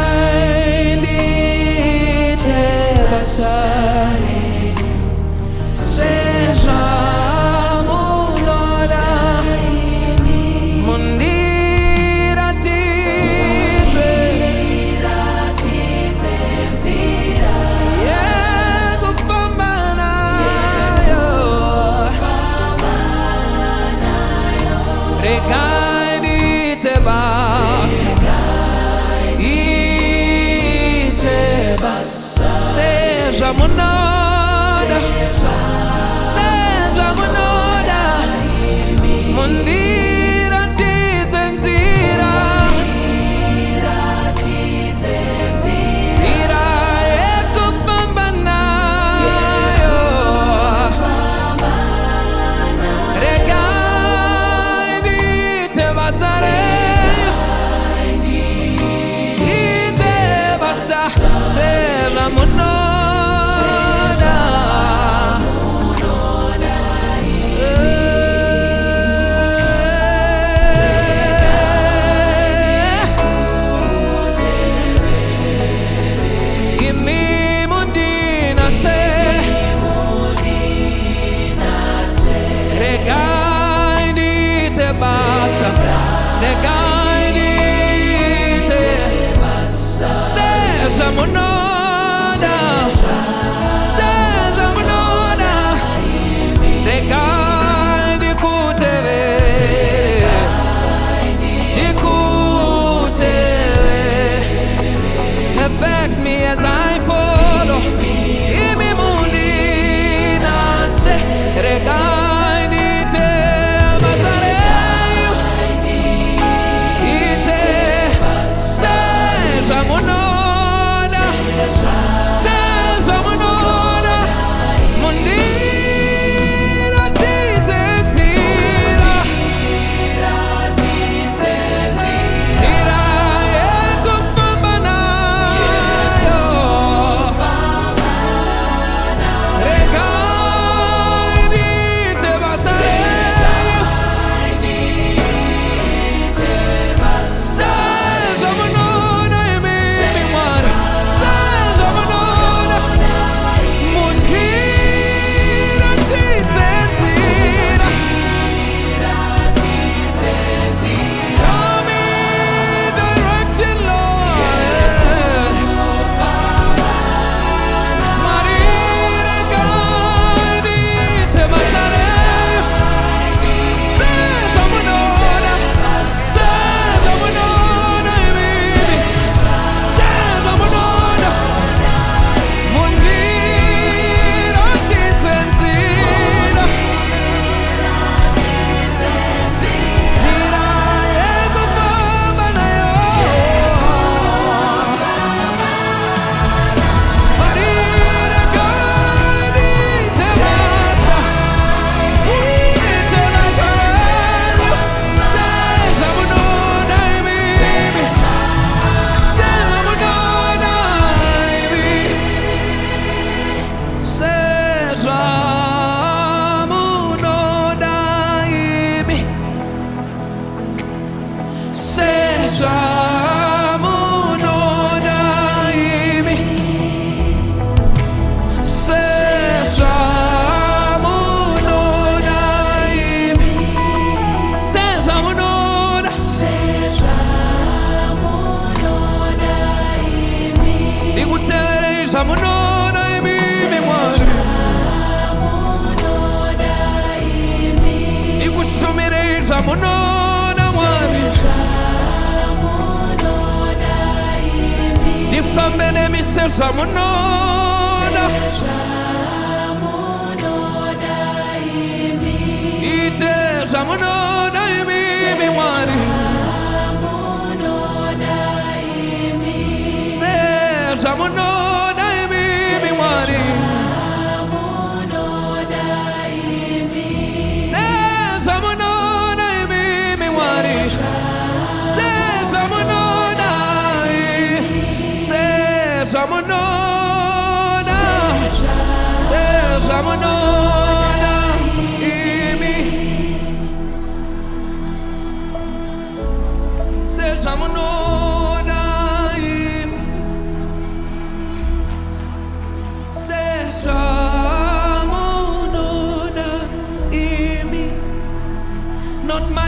Regai ndite basare seja munora mundira tize nzira yekufamba nayo regai ndite seja munora, seja munora, mundira titenzira, zira ekufamba nayo, regai ndite basare. Seja munora, imi mundina se, regai ndite basa, regai ndite seja munora, seja munora, regai ndikuteve, perfect me as I follow, imi mundina se, regai ndite basareyo, ite seja munora, seja munora, mundira titenzira, zira ekufamba nayo, regai ndite basareyo, seja munora imimi mwari, seja munora, mundira titenzira, show me direction, Lord. Marire regai ndite basareyo, seja munora, seja munora imimi, seja munora, mundira titenzira, zira ekufamba nayo, marire regai ndite basa, ndite basareyo, seja munora imimi, seja munora imimi, seja munora imimi, seja munora imimi, seja munora imimi, seja munora, ikutereja munora imimi mwari, ikushumireja munora mwari, difambe nemi seja munora, iteja munora imimi mwari, seja munora imimi mwari, seja munora imimi mwari, seja munora, seja munora, seja munora imi, seja munora. not